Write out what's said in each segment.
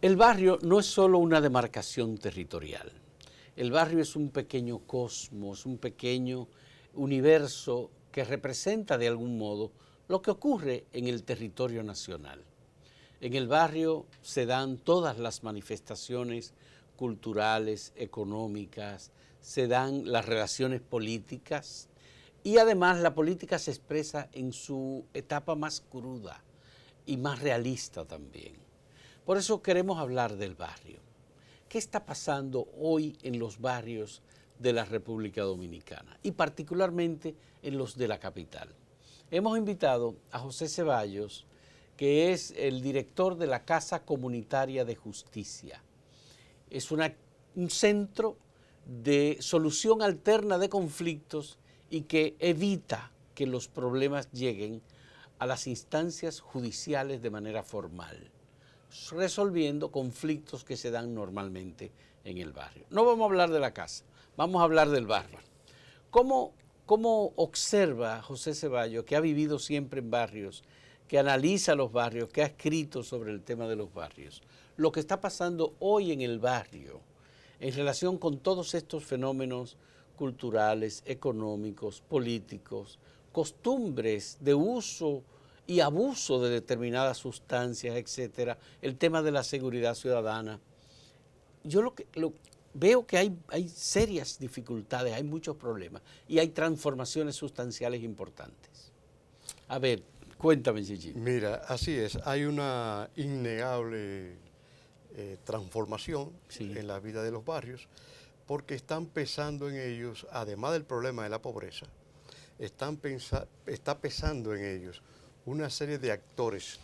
El barrio no es solo una demarcación territorial. El barrio es un pequeño cosmos, un pequeño universo que representa de algún modo lo que ocurre en el territorio nacional. En el barrio se dan todas las manifestaciones culturales, económicas, se dan las relaciones políticas y además la política se expresa en su etapa más cruda y más realista también. Por eso queremos hablar del barrio. ¿Qué está pasando hoy en los barrios de la República Dominicana y particularmente en los de la capital? Hemos invitado a José Ceballos, que es el director de la Casa Comunitaria de Justicia. Es un centro de solución alterna de conflictos y que evita que los problemas lleguen a las instancias judiciales de manera formal, resolviendo conflictos que se dan normalmente en el barrio. No vamos a hablar de la casa, vamos a hablar del barrio. ¿Cómo observa José Ceballos, que ha vivido siempre en barrios, que analiza los barrios, que ha escrito sobre el tema de los barrios, lo que está pasando hoy en el barrio en relación con todos estos fenómenos culturales, económicos, políticos, costumbres de uso y abuso de determinadas sustancias, etcétera, el tema de la seguridad ciudadana? Yo veo que hay serias dificultades, hay muchos problemas y hay transformaciones sustanciales importantes. A ver, cuéntame, Gigi. Mira, así es, hay una innegable transformación en la vida de los barrios, porque están pesando en ellos, además del problema de la pobreza, está pesando en ellos una serie de actores,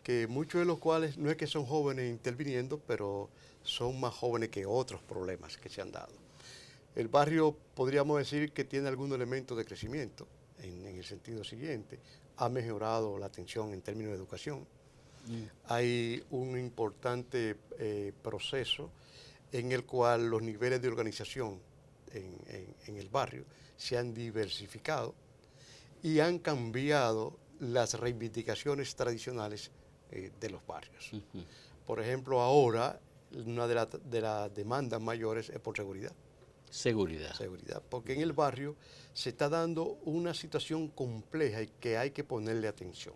que muchos de los cuales no es que son jóvenes interviniendo, pero son más jóvenes que otros problemas que se han dado. El barrio, podríamos decir que tiene algún elemento de crecimiento, en el sentido siguiente: ha mejorado la atención en términos de educación. Hay un importante proceso en el cual los niveles de organización en el barrio se han diversificado y han cambiado las reivindicaciones tradicionales de los barrios. Por ejemplo, ahora una de las demandas mayores es por seguridad. Seguridad, porque en el barrio se está dando una situación compleja y que hay que ponerle atención.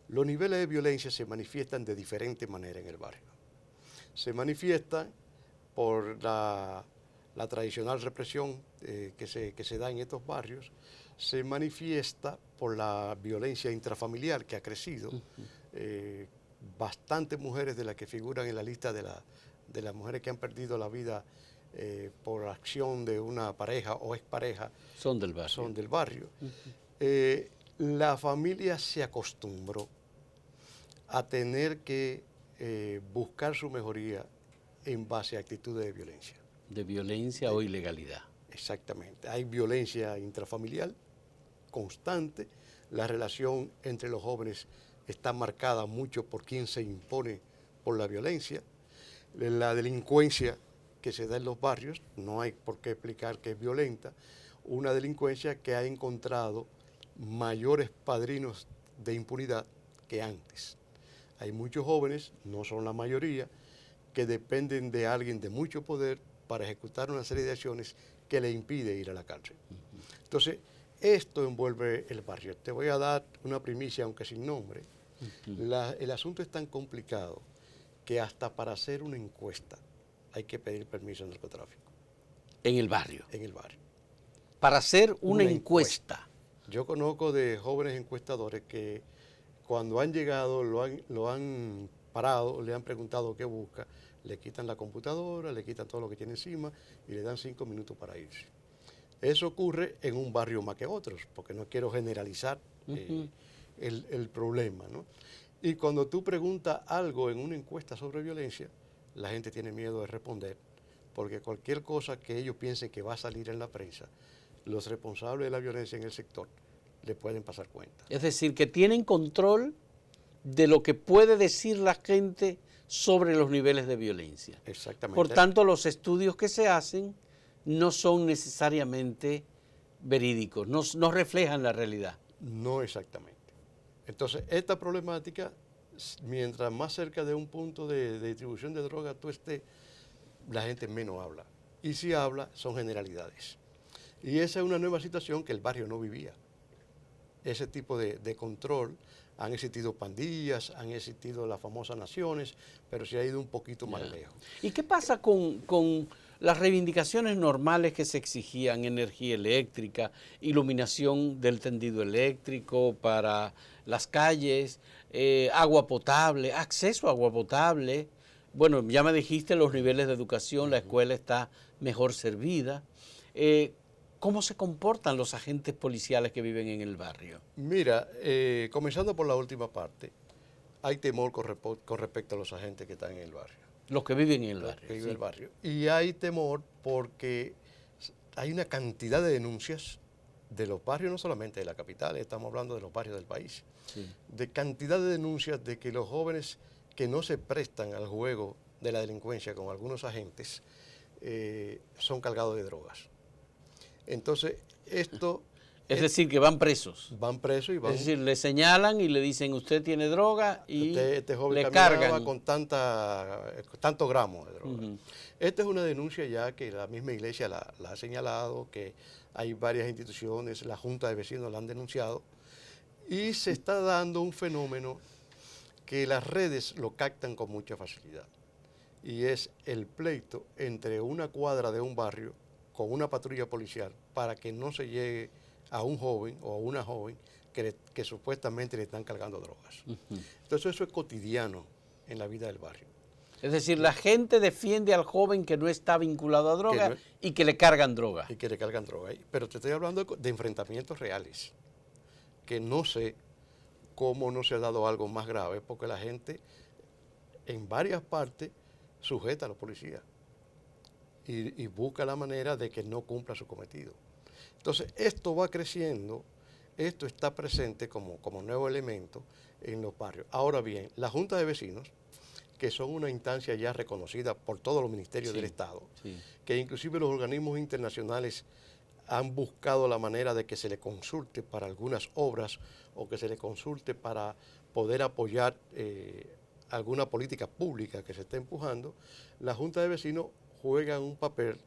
Los niveles de violencia se manifiestan de diferentes maneras en el barrio. Se manifiestan por la tradicional represión que se da en estos barrios, se manifiesta por la violencia intrafamiliar que ha crecido. Bastantes mujeres de las que figuran en la lista de las mujeres que han perdido la vida por acción de una pareja o expareja son del barrio. La familia se acostumbró a tener que buscar su mejoría en base a actitudes de violencia. De violencia o ilegalidad. Exactamente. Hay violencia intrafamiliar constante. La relación entre los jóvenes está marcada mucho por quién se impone por la violencia. La delincuencia que se da en los barrios, no hay por qué explicar que es violenta, una delincuencia que ha encontrado mayores padrinos de impunidad que antes. Hay muchos jóvenes, no son la mayoría, que dependen de alguien de mucho poder para ejecutar una serie de acciones que le impide ir a la cárcel. Entonces, esto envuelve el barrio. Te voy a dar una primicia, aunque sin nombre. El asunto es tan complicado que hasta para hacer una encuesta hay que pedir permiso al narcotráfico. ¿En el barrio? En el barrio. Para hacer una encuesta. Yo conozco de jóvenes encuestadores que cuando han llegado lo han parado, le han preguntado qué busca, le quitan la computadora, le quitan todo lo que tiene encima y le dan 5 minutos para irse. Eso ocurre en un barrio más que otros, porque no quiero generalizar el problema, ¿no? Y cuando tú preguntas algo en una encuesta sobre violencia, la gente tiene miedo de responder, porque cualquier cosa que ellos piensen que va a salir en la prensa, los responsables de la violencia en el sector le pueden pasar cuenta. Es decir, que tienen control de lo que puede decir la gente sobre los niveles de violencia. Exactamente. Por tanto, los estudios que se hacen no son necesariamente verídicos, no reflejan la realidad. No exactamente. Entonces, esta problemática mientras más cerca de un punto de distribución de droga tú estés, la gente menos habla. Y si habla, son generalidades. Y esa es una nueva situación que el barrio no vivía. Ese tipo de control, han existido pandillas, han existido las famosas naciones, pero se ha ido un poquito más lejos. ¿Y qué pasa con las reivindicaciones normales que se exigían? Energía eléctrica, iluminación del tendido eléctrico para las calles, agua potable, acceso a agua potable. Bueno, ya me dijiste los niveles de educación, la escuela está mejor servida. ¿Cómo se comportan los agentes policiales que viven en el barrio? Mira, comenzando por la última parte, hay temor con respecto a los agentes que están en el barrio. Los que viven en el Los barrio. que viven Sí. en el barrio. Y hay temor porque hay una cantidad de denuncias de los barrios, no solamente de la capital, estamos hablando de los barrios del país, Sí. de cantidad de denuncias de que los jóvenes que no se prestan al juego de la delincuencia con algunos agentes son cargados de drogas. Entonces, esto... Es decir, que van presos. Van presos y van... Es decir, le señalan y le dicen, usted tiene droga y este joven le caminaba cargan. con tantos gramos de droga. Ujú. Esta es una denuncia ya que la misma iglesia la ha señalado, que hay varias instituciones, la Junta de Vecinos la han denunciado, y se está dando un fenómeno que las redes lo captan con mucha facilidad, y es el pleito entre una cuadra de un barrio con una patrulla policial para que no se llegue a un joven o a una joven que supuestamente le están cargando drogas. Entonces eso es cotidiano en la vida del barrio. Es decir, la gente defiende al joven que no está vinculado a droga y que le cargan droga. Y que le cargan droga. Pero te estoy hablando de enfrentamientos reales, que no sé cómo no se ha dado algo más grave, porque la gente en varias partes sujeta a los policías y busca la manera de que no cumpla su cometido. Entonces, esto va creciendo, esto está presente como nuevo elemento en los barrios. Ahora bien, la Junta de Vecinos, que son una instancia ya reconocida por todos los ministerios del Estado, que inclusive los organismos internacionales han buscado la manera de que se le consulte para algunas obras o que se le consulte para poder apoyar alguna política pública que se esté empujando. La Junta de Vecinos juega un papel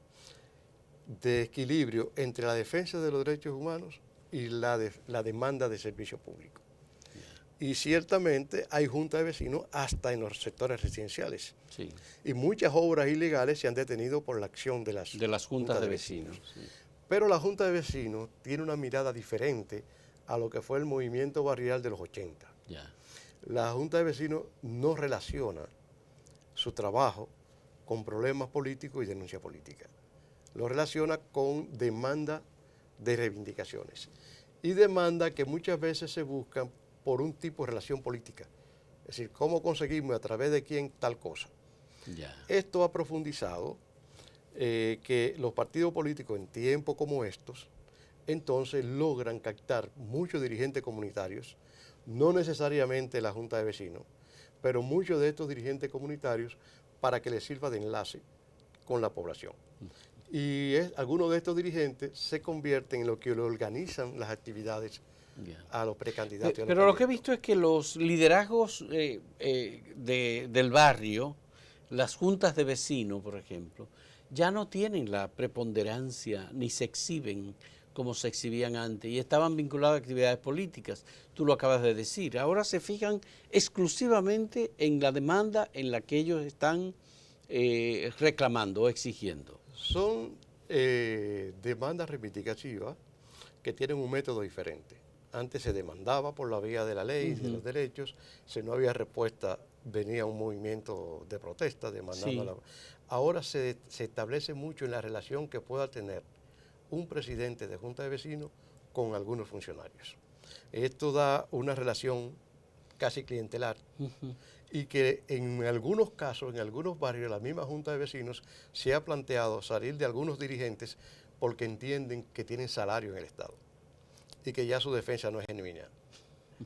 de equilibrio entre la defensa de los derechos humanos y la demanda de servicio público. Y ciertamente hay juntas de vecinos hasta en los sectores residenciales. Sí. Y muchas obras ilegales se han detenido por la acción de las juntas de vecinos. Sí. Pero la Junta de Vecinos tiene una mirada diferente a lo que fue el movimiento barrial de los 80. Ya. La Junta de Vecinos no relaciona su trabajo con problemas políticos y denuncia política. Lo relaciona con demanda de reivindicaciones y demanda que muchas veces se buscan por un tipo de relación política. Es decir, cómo conseguimos a través de quién tal cosa. Ya. Esto ha profundizado que los partidos políticos en tiempos como estos, entonces logran captar muchos dirigentes comunitarios, no necesariamente la Junta de Vecinos, pero muchos de estos dirigentes comunitarios para que les sirva de enlace con la población. Y algunos de estos dirigentes se convierten en lo que le organizan las actividades a los precandidatos. Pero lo que he visto es que los liderazgos del barrio, las juntas de vecinos, por ejemplo, ya no tienen la preponderancia ni se exhiben como se exhibían antes y estaban vinculados a actividades políticas. Tú lo acabas de decir. Ahora se fijan exclusivamente en la demanda en la que ellos están reclamando o exigiendo. Son demandas reivindicativas que tienen un método diferente. Antes se demandaba por la vía de la ley, de los derechos, si no había respuesta venía un movimiento de protesta demandando. Ahora se establece mucho en la relación que pueda tener un presidente de Junta de Vecinos con algunos funcionarios. Esto da una relación casi clientelar y que en algunos casos, en algunos barrios, la misma Junta de Vecinos se ha planteado salir de algunos dirigentes porque entienden que tienen salario en el Estado y que ya su defensa no es genuina.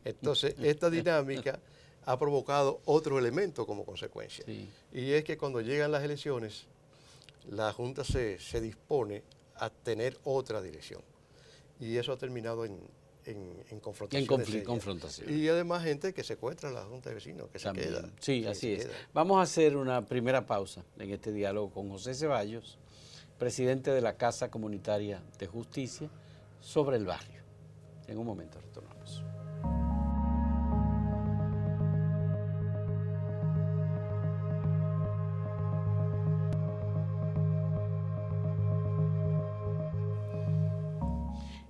Entonces, esta dinámica ha provocado otro elemento como consecuencia. Y es que cuando llegan las elecciones, la Junta se dispone a tener otra dirección. Y eso ha terminado en en En confrontaciones serias. confrontaciones. Y además gente que secuestra en la Junta de Vecinos, que También. se queda. Sí, que así se es. queda. Vamos a hacer una primera pausa en este diálogo con José Ceballos, presidente de la Casa Comunitaria de Justicia, sobre el barrio. En un momento retornamos.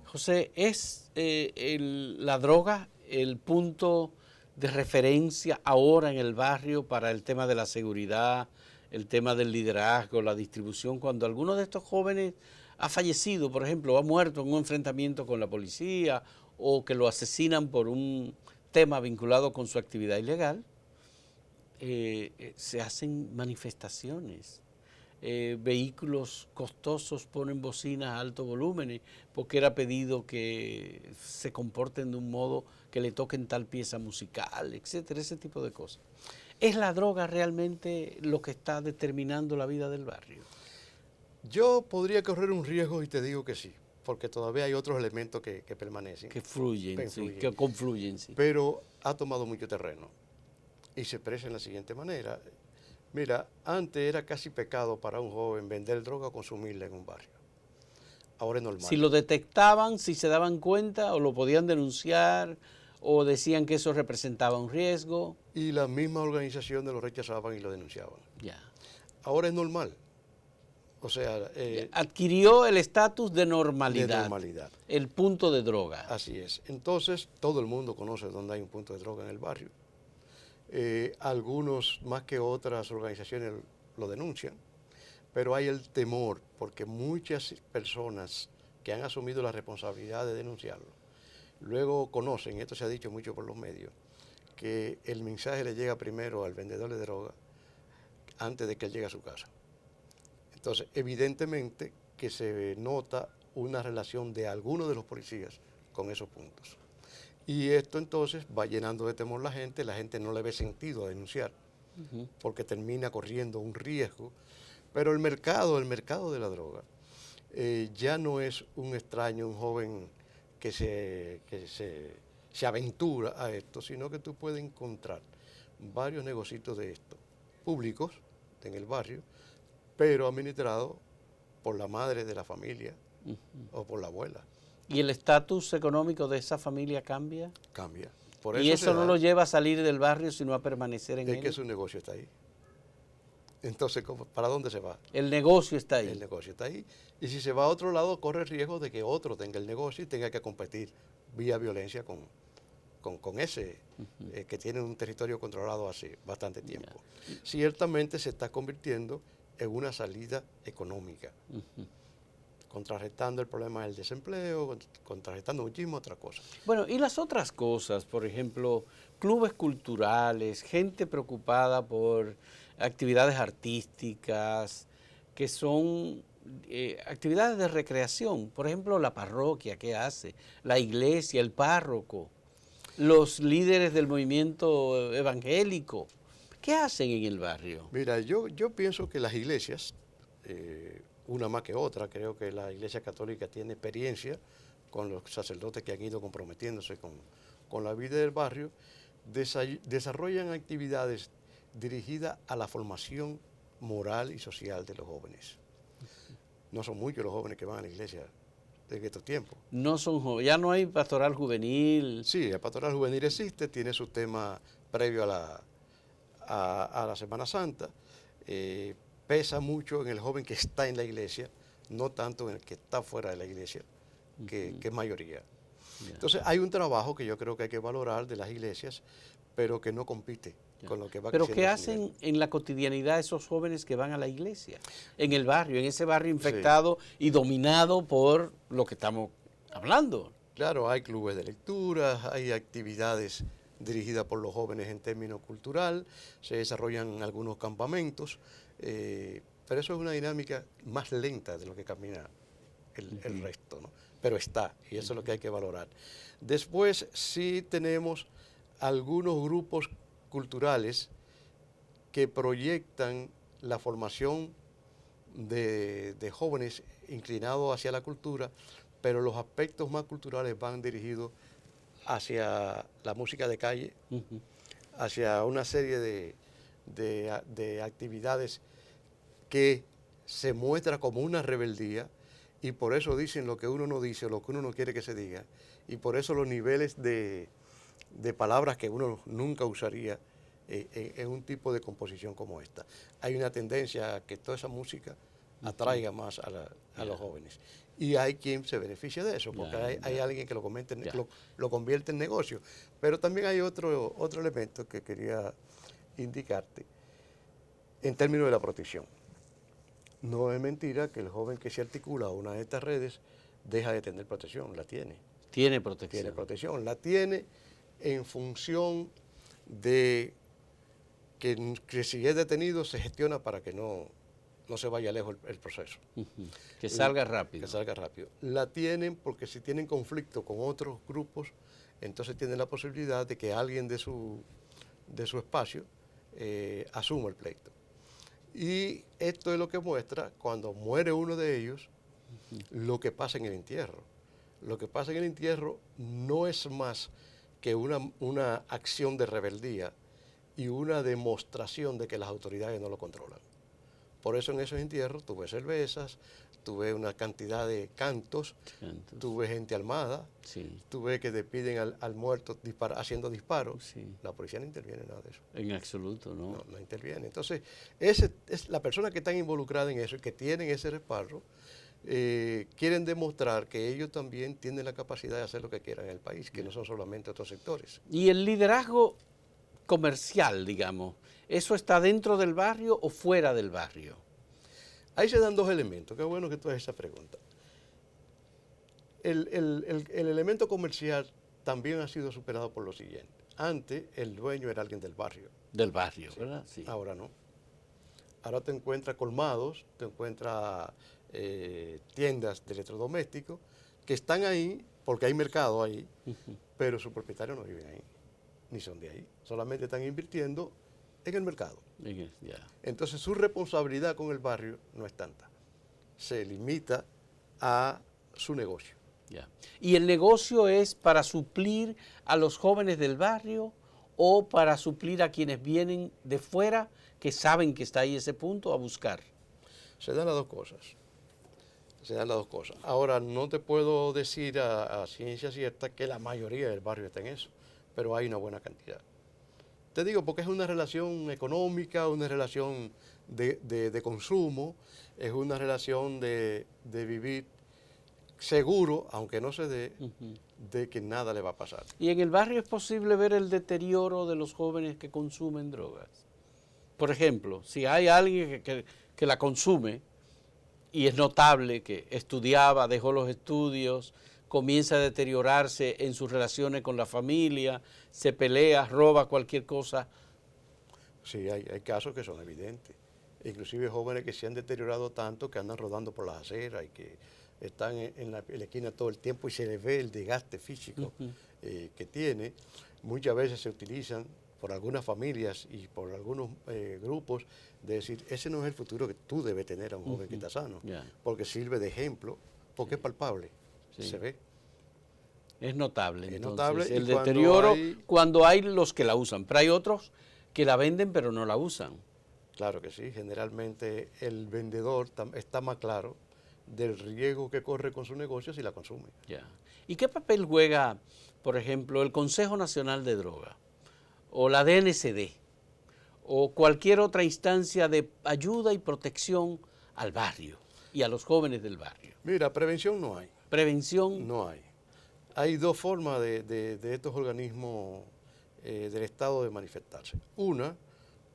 José, ¿es la droga el punto de referencia ahora en el barrio para el tema de la seguridad, el tema del liderazgo, la distribución, cuando alguno de estos jóvenes ha fallecido, por ejemplo, ha muerto en un enfrentamiento con la policía o que lo asesinan por un tema vinculado con su actividad ilegal? Se hacen manifestaciones? Vehículos costosos ponen bocinas a alto volumen porque era pedido que se comporten de un modo que le toquen tal pieza musical, etcétera, ese tipo de cosas. ¿Es la droga realmente lo que está determinando la vida del barrio? Yo podría correr un riesgo y te digo que sí, porque todavía hay otros elementos que permanecen. Que fluyen, sí, influyen. que confluyen, sí. Pero ha tomado mucho terreno y se expresa en la siguiente manera. Mira, antes era casi pecado para un joven vender droga o consumirla en un barrio. Ahora es normal. Si lo detectaban, si se daban cuenta o lo podían denunciar o decían que eso representaba un riesgo. Y las mismas organizaciones lo rechazaban y lo denunciaban. Ya. Ahora es normal. O sea, adquirió el estatus de de normalidad. normalidad. El punto de droga. Así es. Entonces, todo el mundo conoce dónde hay un punto de droga en el barrio. Algunos más que otras organizaciones lo denuncian, pero hay el temor porque muchas personas que han asumido la responsabilidad de denunciarlo, luego conocen, y esto se ha dicho mucho por los medios, que el mensaje le llega primero al vendedor de droga antes de que él llegue a su casa. Entonces, evidentemente que se nota una relación de algunos de los policías con esos puntos. Y esto entonces va llenando de temor la gente no le ve sentido a denunciar, porque termina corriendo un riesgo. Pero el mercado de la droga ya no es un extraño, un joven que se aventura a esto, sino que tú puedes encontrar varios negocios de esto, públicos en el barrio, pero administrados por la madre de la familia o por la abuela. ¿Y el estatus económico de esa familia cambia? Cambia. Por Y eso no lo lleva a salir del barrio, sino a permanecer en él. Es que su negocio está ahí. Entonces, ¿para dónde se va? El negocio está ahí. El negocio está ahí. Y si se va a otro lado, corre el riesgo de que otro tenga el negocio y tenga que competir vía violencia con ese que tiene un territorio controlado hace bastante tiempo. Ciertamente se está convirtiendo en una salida económica, contrarrestando el problema del desempleo, contrarrestando muchísimas otras cosas. Bueno, y las otras cosas, por ejemplo, clubes culturales, gente preocupada por actividades artísticas, que son actividades de recreación. Por ejemplo, la parroquia, ¿qué hace? La iglesia, el párroco, los líderes del movimiento evangélico. ¿Qué hacen en el barrio? Mira, yo pienso que las iglesias, una más que otra, creo que la Iglesia Católica tiene experiencia con los sacerdotes que han ido comprometiéndose con la vida del barrio, desarrollan actividades dirigidas a la formación moral y social de los jóvenes. No son muchos los jóvenes que van a la iglesia en estos tiempos. No son jóvenes, ya no hay pastoral juvenil. Sí, el pastoral juvenil existe, tiene su tema previo a la Semana Santa. Pesa mucho en el joven que está en la iglesia, no tanto en el que está fuera de la iglesia, que es mayoría. Entonces hay un trabajo que yo creo que hay que valorar de las iglesias, pero que no compite con lo que va Pero creciendo ¿qué a hacen nivel. en la cotidianidad esos jóvenes que van a la iglesia? En el barrio, en ese barrio infectado y dominado por lo que estamos hablando. Claro, hay clubes de lectura, hay actividades dirigidas por los jóvenes en términos cultural, se desarrollan algunos campamentos, pero eso es una dinámica más lenta de lo que camina el resto, ¿no? Pero está, y eso es lo que hay que valorar. Después sí tenemos algunos grupos culturales que proyectan la formación de jóvenes inclinados hacia la cultura, pero los aspectos más culturales van dirigidos hacia la música de calle, hacia una serie de actividades que se muestra como una rebeldía, y por eso dicen lo que uno no dice, o lo que uno no quiere que se diga, y por eso los niveles de palabras que uno nunca usaría en un tipo de composición como esta. Hay una tendencia a que toda esa música atraiga más a los jóvenes. Y hay quien se beneficia de eso, porque hay alguien que lo convierte en negocio. Pero también hay otro elemento que quería indicarte en términos de la protección. No es mentira que el joven que se articula a una de estas redes deja de tener protección, la tiene. Tiene protección. Tiene protección, la tiene en función de que si es detenido se gestiona para que no se vaya lejos el proceso. Que salga rápido. Que salga rápido. La tienen porque si tienen conflicto con otros grupos, entonces tienen la posibilidad de que alguien de su espacio asuma el pleito. Y esto es lo que muestra cuando muere uno de ellos, lo que pasa en el entierro. Lo que pasa en el entierro no es más que una acción de rebeldía y una demostración de que las autoridades no lo controlan. Por eso en esos entierros tú ves cervezas, tú ves una cantidad de cantos, tú ves gente armada, tú ves que despiden al muerto haciendo disparos. La policía no interviene en nada de eso. En absoluto, ¿no? No interviene. Entonces, es la persona que están involucrada en eso y que tienen ese respaldo, quieren demostrar que ellos también tienen la capacidad de hacer lo que quieran en el país, que no son solamente otros sectores. Y el liderazgo comercial, digamos, ¿eso está dentro del barrio o fuera del barrio? Ahí se dan dos elementos. Qué bueno que tú haces esa pregunta. El elemento comercial también ha sido superado por lo siguiente. Antes, el dueño era alguien del barrio. Del barrio, Sí. ¿verdad? Sí. Ahora no. Ahora te encuentras colmados, te encuentras tiendas de electrodomésticos que están ahí porque hay mercado ahí, pero sus propietarios no viven ahí, ni son de ahí. Solamente están invirtiendo en el mercado. Entonces su responsabilidad con el barrio no es tanta. Se limita a su negocio. ¿Y el negocio es para suplir a los jóvenes del barrio o para suplir a quienes vienen de fuera que saben que está ahí ese punto a buscar? Se dan las dos cosas. Ahora, no te puedo decir a ciencia cierta que la mayoría del barrio está en eso, pero hay una buena cantidad. Te digo porque es una relación económica, una relación de consumo, es una relación de vivir seguro, aunque no se dé, de que nada le va a pasar. ¿Y en el barrio es posible ver el deterioro de los jóvenes que consumen drogas? Por ejemplo, si hay alguien que la consume y es notable que estudiaba, dejó los estudios, comienza a deteriorarse en sus relaciones con la familia, se pelea, roba cualquier cosa. Sí, hay casos que son evidentes. Inclusive jóvenes que se han deteriorado tanto que andan rodando por las aceras y que están en la esquina todo el tiempo y se les ve el desgaste físico que tiene. Muchas veces se utilizan por algunas familias y por algunos grupos de decir, ese no es el futuro que tú debes tener a un joven que está sano, porque sirve de ejemplo, porque es palpable, se ve. Es notable, es entonces, notable el deterioro cuando hay los que la usan, pero hay otros que la venden pero no la usan. Claro que sí, generalmente el vendedor está más claro del riesgo que corre con su negocio si la consume. ¿Y qué papel juega, por ejemplo, el Consejo Nacional de Drogas o la DNCD o cualquier otra instancia de ayuda y protección al barrio y a los jóvenes del barrio? Mira, prevención no hay. ¿Prevención? No hay. Hay dos formas de estos organismos del Estado de manifestarse. Una,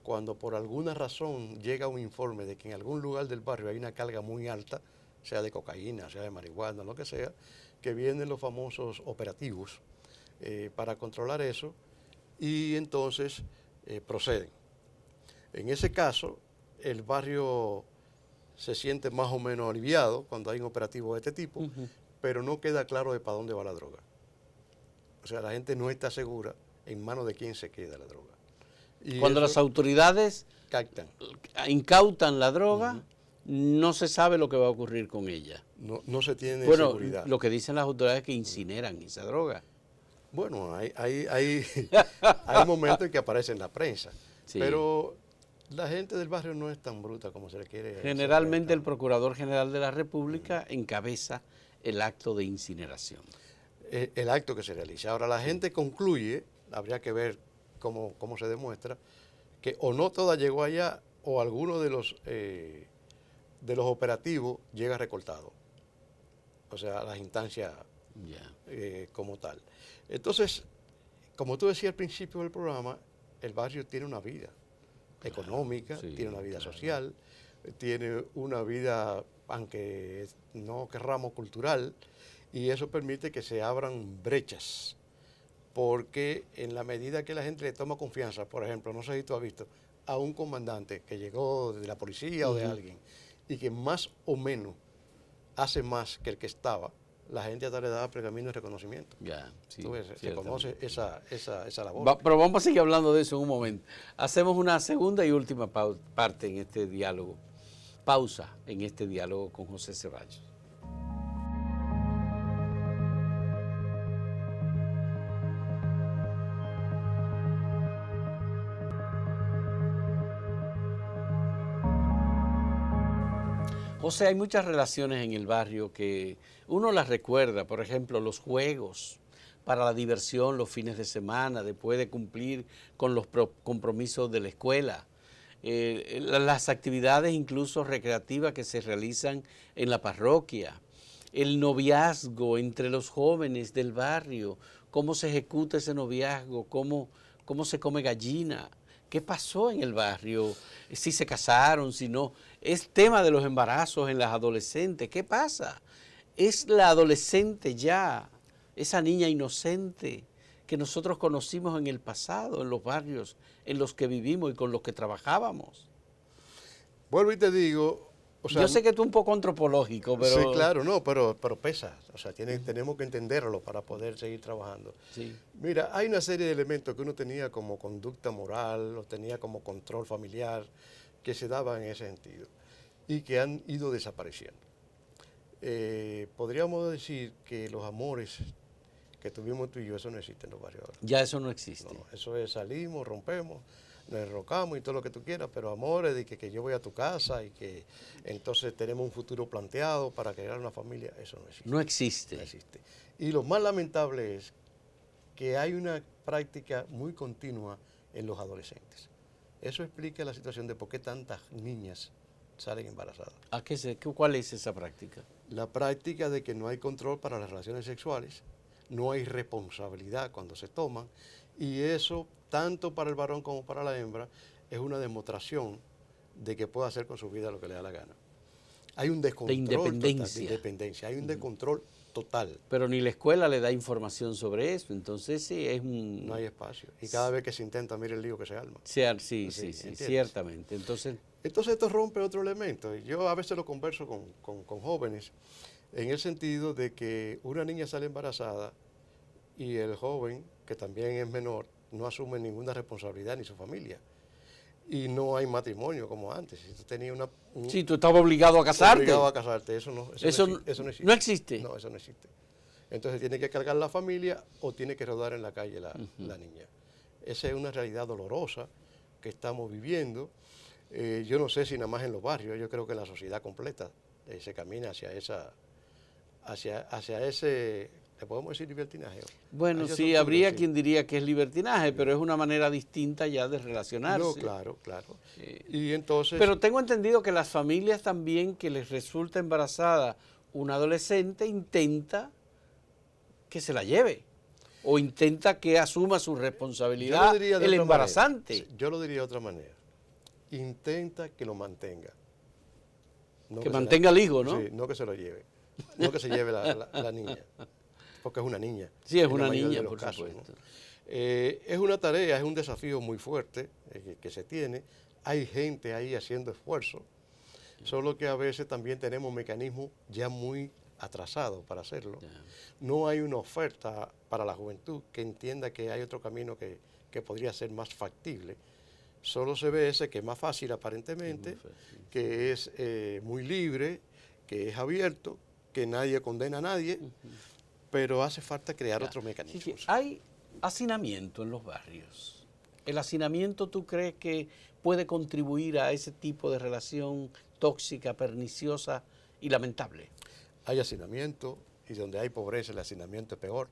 cuando por alguna razón llega un informe de que en algún lugar del barrio hay una carga muy alta, sea de cocaína, sea de marihuana, lo que sea, que vienen los famosos operativos para controlar eso y entonces proceden. En ese caso, el barrio se siente más o menos aliviado cuando hay un operativo de este tipo, pero no queda claro de para dónde va la droga. O sea, la gente no está segura en manos de quién se queda la droga. Y cuando las autoridades incautan la droga, no se sabe lo que va a ocurrir con ella. No se tiene bueno, seguridad. Lo que dicen las autoridades es que incineran esa droga. Bueno, hay momentos en que aparece en la prensa, Sí. pero la gente del barrio no es tan bruta como se le quiere hacer Generalmente el ver. Procurador General de la República encabeza el acto de incineración. El acto que se realiza. Ahora, la gente concluye, habría que ver cómo se demuestra, que o no toda llegó allá o alguno de los operativos llega recortado. O sea, las instancias Ya. como tal. Entonces, como tú decías al principio del programa, el barrio tiene una vida económica, sí, tiene una vida claro. social, tiene una vida, aunque no querramos, cultural, y eso permite que se abran brechas, porque en la medida que la gente le toma confianza, por ejemplo, no sé si tú has visto, a un comandante que llegó de la policía o de alguien, y que más o menos hace más que el que estaba, la gente hasta le da pergamino de reconocimiento. Ya, sí, Tú ves, se ciertamente. conoce esa labor. Pero vamos a seguir hablando de eso en un momento. Hacemos una segunda y última parte en este diálogo. Pausa en este diálogo con José Ceballos. José, hay muchas relaciones en el barrio que uno las recuerda, por ejemplo, los juegos para la diversión los fines de semana, después de cumplir con los compromisos de la escuela, las actividades incluso recreativas que se realizan en la parroquia, el noviazgo entre los jóvenes del barrio, cómo se ejecuta ese noviazgo, cómo se come gallina. ¿Qué pasó en el barrio? Si se casaron, si no. Es tema de los embarazos en las adolescentes. ¿Qué pasa? Es la adolescente ya, esa niña inocente que nosotros conocimos en el pasado, en los barrios en los que vivimos y con los que trabajábamos. Vuelvo y te digo, o sea, Yo sé que tú un poco antropológico, sí, pero... claro, no, pero pesa, o sea, tenemos que entenderlo para poder seguir trabajando. Sí. Mira, hay una serie de elementos que uno tenía como conducta moral, o tenía como control familiar, que se daban en ese sentido y que han ido desapareciendo. Podríamos decir que los amores que tuvimos tú y yo, eso no existe en los barrios ahora. Ya eso no existe. No, eso es salimos, rompemos, nos enrocamos y todo lo que tú quieras, pero amores de que yo voy a tu casa y que entonces tenemos un futuro planteado para crear una familia, eso no existe. No existe. No existe. Y lo más lamentable es que hay una práctica muy continua en los adolescentes. Eso explica la situación de por qué tantas niñas salen embarazadas. ¿Cuál es esa práctica? La práctica de que no hay control para las relaciones sexuales, no hay responsabilidad cuando se toman, y eso, tanto para el varón como para la hembra, es una demostración de que puede hacer con su vida lo que le da la gana. Hay un descontrol De independencia. total, de independencia, hay un descontrol total. Pero ni la escuela le da información sobre eso, entonces sí, es un... No hay espacio. Y cada vez que se intenta, mire el lío que se arma. Sí, ¿Entiendes? ciertamente. Entonces esto rompe otro elemento. Yo a veces lo converso con jóvenes en el sentido de que una niña sale embarazada y el joven, que también es menor, no asume ninguna responsabilidad ni su familia. Y no hay matrimonio como antes. Si tú tenías sí, tú estabas obligado a casarte. Obligado a casarte, eso no existe. No existe. No, eso no existe. Entonces tiene que cargar la familia o tiene que rodar en la calle la niña. Esa es una realidad dolorosa que estamos viviendo. Yo no sé si nada más en los barrios, yo creo que en la sociedad completa se camina hacia ese, ¿le podemos decir libertinaje? Bueno, sí, habría quien diría que es libertinaje, pero es una manera distinta ya de relacionarse. No, claro. Y entonces... Pero tengo entendido que las familias también que les resulta embarazada una adolescente intenta que se la lleve o intenta que asuma su responsabilidad el embarazante. Yo lo diría de otra manera. Intenta que lo mantenga. No que mantenga al hijo, ¿no? Sí, no que se lo lleve. No que se lleve la niña. Porque es una niña. Sí, es una niña, por supuesto. ¿no? Es una tarea, es un desafío muy fuerte que se tiene. Hay gente ahí haciendo esfuerzo. Solo que a veces también tenemos mecanismos ya muy atrasados para hacerlo. No hay una oferta para la juventud que entienda que hay otro camino que podría ser más factible. Solo se ve ese que es más fácil aparentemente, que es muy libre, que es abierto, que nadie condena a nadie, pero hace falta crear Ya. otros Sí, mecanismos. hay hacinamiento en los barrios. ¿El hacinamiento tú crees que puede contribuir a ese tipo de relación tóxica, perniciosa y lamentable? Hay hacinamiento y donde hay pobreza el hacinamiento es peor.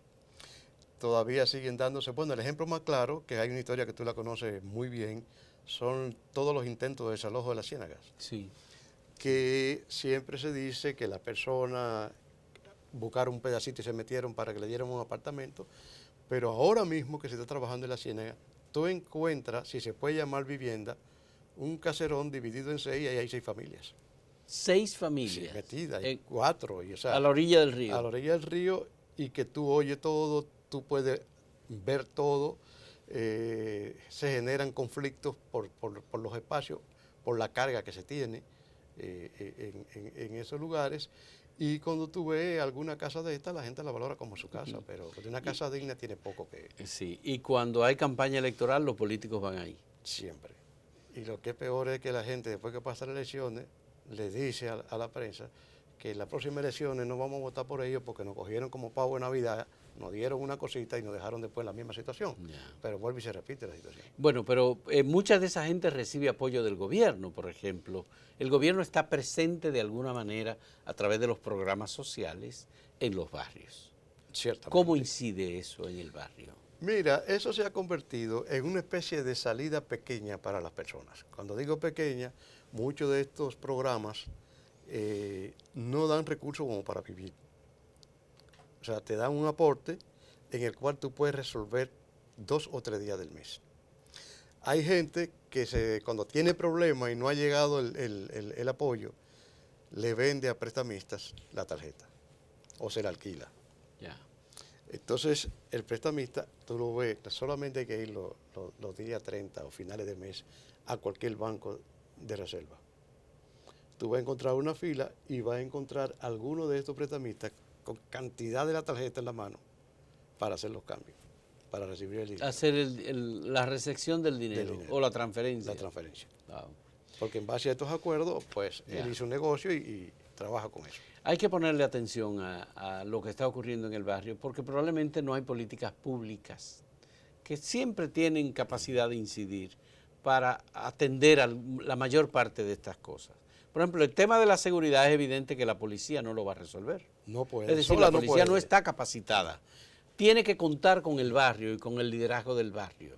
Todavía siguen dándose, bueno, el ejemplo más claro, que hay una historia que tú la conoces muy bien, son todos los intentos de desalojo de las ciénagas, Sí. que siempre se dice que la persona buscaron un pedacito y se metieron para que le dieran un apartamento, pero ahora mismo que se está trabajando en la ciénaga, tú encuentras, si se puede llamar vivienda, un caserón dividido en 6 y ahí hay 6 familias. 6 Sí, familias. metidas, hay 4, y, o sea, A la orilla del río. a la orilla del río, y que tú oyes todo, tú puedes ver todo, se generan conflictos por los espacios, por la carga que se tiene en esos lugares, y cuando tú ves alguna casa de esta, la gente la valora como su casa, pero una casa digna tiene poco que Sí, y cuando hay campaña electoral, los políticos van ahí. siempre. Y lo que es peor es que la gente, después que pasan las elecciones, le dice a la prensa que en las próximas elecciones no vamos a votar por ellos porque nos cogieron como pavo de Navidad, nos dieron una cosita y nos dejaron después en la misma situación. Ya. Pero vuelve y se repite la situación. Bueno, pero mucha de esa gente recibe apoyo del gobierno, por ejemplo. El gobierno está presente de alguna manera a través de los programas sociales en los barrios. Ciertamente. ¿Cómo incide eso en el barrio? Mira, eso se ha convertido en una especie de salida pequeña para las personas. Cuando digo pequeña, muchos de estos programas no dan recursos como para vivir. O sea, te dan un aporte en el cual tú puedes resolver 2 o 3 días del mes. Hay gente que cuando tiene problemas y no ha llegado el apoyo, le vende a prestamistas la tarjeta o se la alquila. Ya. Entonces, el prestamista, tú lo ves, solamente hay que ir los días 30 o finales de mes a cualquier banco de reserva. Tú vas a encontrar una fila y vas a encontrar alguno de estos prestamistas con cantidad de la tarjeta en la mano para hacer los cambios, para recibir el dinero. Hacer la recepción del dinero, o la transferencia. La transferencia. Wow. Porque en base a estos acuerdos, pues Ya. él hizo un negocio y trabaja con eso. Hay que ponerle atención a lo que está ocurriendo en el barrio, porque probablemente no hay políticas públicas que siempre tienen capacidad de incidir para atender a la mayor parte de estas cosas. Por ejemplo, el tema de la seguridad es evidente que la policía no lo va a resolver. No puede. Es decir, Sola la policía no puede. está capacitada. Tiene que contar con el barrio y con el liderazgo del barrio.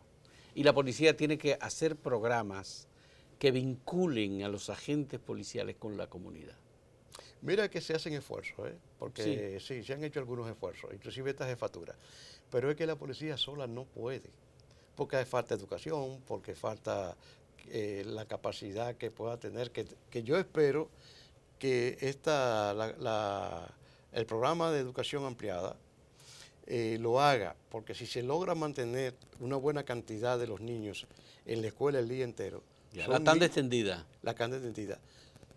Y la policía tiene que hacer programas que vinculen a los agentes policiales con la comunidad. Mira que se hacen esfuerzos, porque sí, se han hecho algunos esfuerzos, inclusive esta jefatura. Pero es que la policía sola no puede, porque falta educación, porque falta la capacidad que pueda tener, que yo espero que el programa de educación ampliada lo haga, porque si se logra mantener una buena cantidad de los niños en la escuela el día entero, La tanda extendida. la cantidad extendida,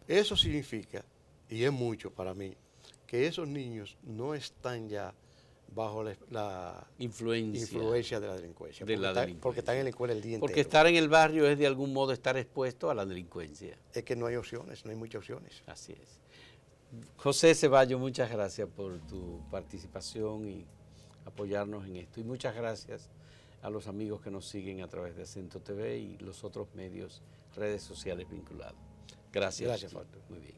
eso significa, y es mucho para mí, que esos niños no están ya bajo la influencia de la delincuencia. Porque están en la escuela el día entero. Porque estar en el barrio es de algún modo estar expuesto a la delincuencia. Es que no hay opciones, no hay muchas opciones. Así es. José Ceballos, muchas gracias por tu participación y apoyarnos en esto. Y muchas gracias a los amigos que nos siguen a través de Acento TV y los otros medios, redes sociales vinculados. Gracias. Gracias, Fausto. Muy bien.